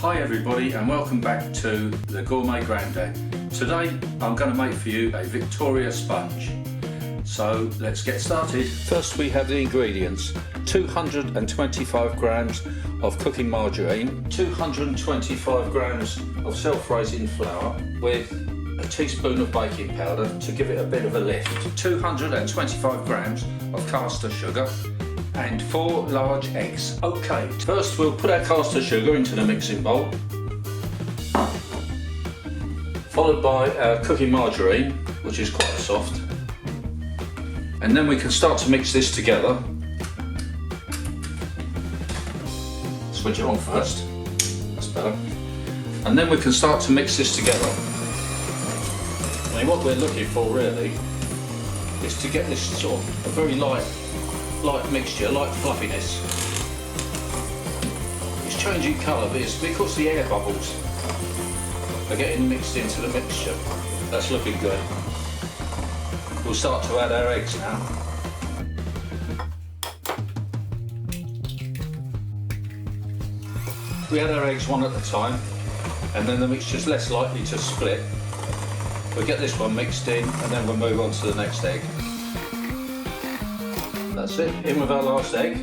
Hi everybody and welcome back to the Gourmet Grandad. Today I'm going to make for you a Victoria sponge. So let's get started. First we have the ingredients. 225 grams of cooking margarine, 225 grams of self-raising flour with a teaspoon of baking powder to give it a bit of a lift, 225 grams of caster sugar and 4 large eggs. Okay, first we'll put our caster sugar into the mixing bowl, followed by our cooking margarine, which is quite soft, and then we can start to mix this together. Switch it on first, that's better, and then we can start to mix this together. I mean, what we're looking for really is to get this sort of a very light mixture, light fluffiness. It's changing colour, but it's because the air bubbles are getting mixed into the mixture. That's looking good. We'll start to add our eggs now. We add our eggs one at a time, and then the mixture's less likely to split. We'll get this one mixed in, and then we'll move on to the next egg. That's it, in with our last egg.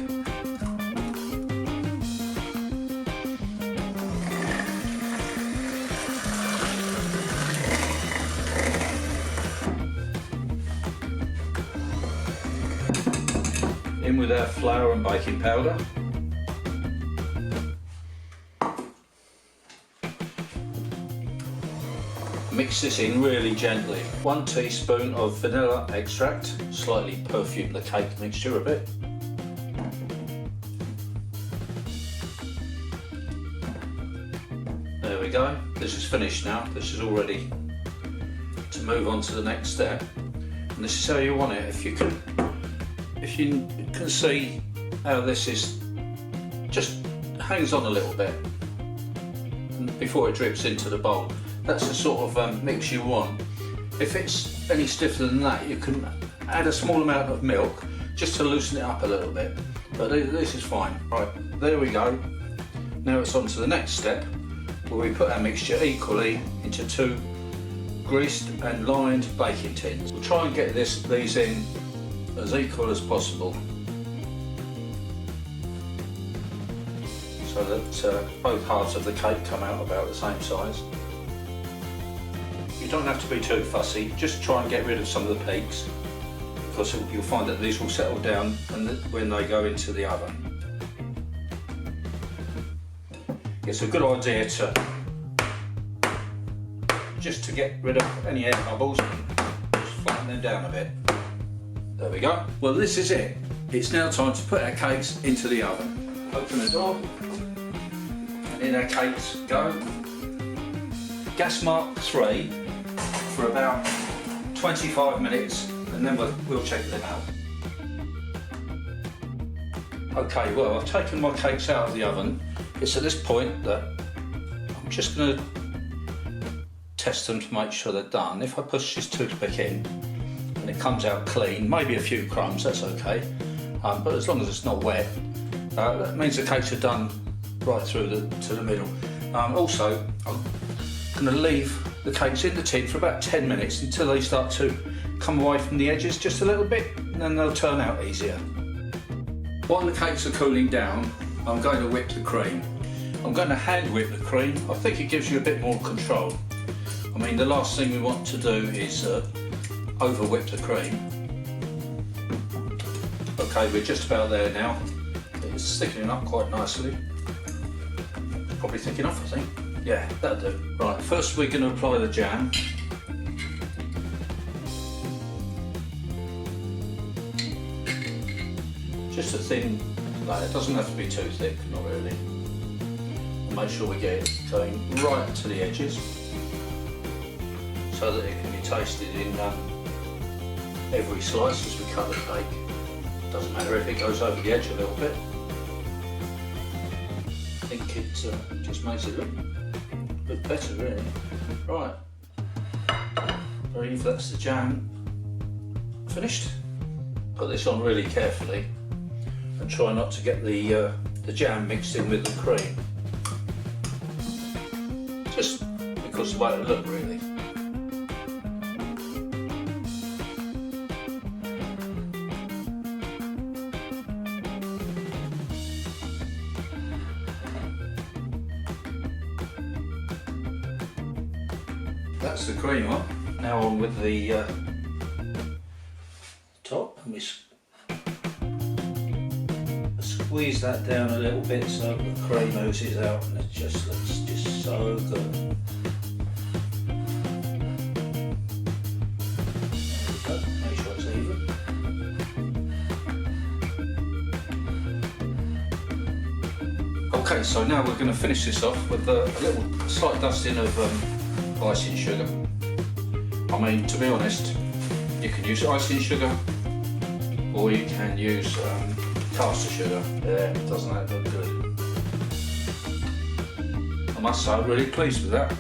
In with our flour and baking powder. Mix this in really gently. 1 teaspoon of vanilla extract, slightly perfume the cake mixture a bit. There we go, this is finished now. This is all ready to move on to the next step. And this is how you want it. If you can see how this is just hangs on a little bit before it drips into the bowl. That's the sort of mix you want. If it's any stiffer than that, you can add a small amount of milk just to loosen it up a little bit. But this is fine. Right, there we go. Now it's on to the next step, where we put our mixture equally into 2 greased and lined baking tins. We'll try and get these in as equal as possible, so that both halves of the cake come out about the same size. You don't have to be too fussy, just try and get rid of some of the peaks, because you'll find that these will settle down when they go into the oven. It's a good idea just to get rid of any air bubbles, just flatten them down a bit. There we go. Well, this is it. It's now time to put our cakes into the oven. Open the door, and in our cakes go. Gas mark 3 for about 25 minutes, and then we'll check them out. Okay, well, I've taken my cakes out of the oven. It's at this point that I'm just going to test them to make sure they're done. If I push this toothpick in and it comes out clean, maybe a few crumbs, that's okay, but as long as it's not wet, that means the cakes are done right through to the middle. Also, I'm going to leave the cakes in the tin for about 10 minutes until they start to come away from the edges just a little bit, and then they'll turn out easier. While the cakes are cooling down, I'm going to whip the cream. I'm going to hand whip the cream. I think it gives you a bit more control. I mean, the last thing we want to do is over whip the cream. Okay, we're just about there now. It's thickening up quite nicely. Probably thick enough, I think. Yeah, that'll do. Right, first we're going to apply the jam. Just a thin layer, it doesn't have to be too thick, not really. And make sure we get it going right to the edges, so that it can be tasted in every slice as we cut the cake. Doesn't matter if it goes over the edge a little bit. I think it just makes it look better, really. Right, I believe that's the jam finished. Put this on really carefully and try not to get the jam mixed in with the cream. just because of the way it looked really. That's the creamer. Now on with the top, and we squeeze that down a little bit so the cream oozes out, and it just looks just so good. There we go. Make sure it's even. Okay, so now we're going to finish this off with a little slight dusting of icing sugar. I mean, to be honest, you can use icing sugar or you can use caster sugar. Yeah, it doesn't look good. I must say I'm really pleased with that.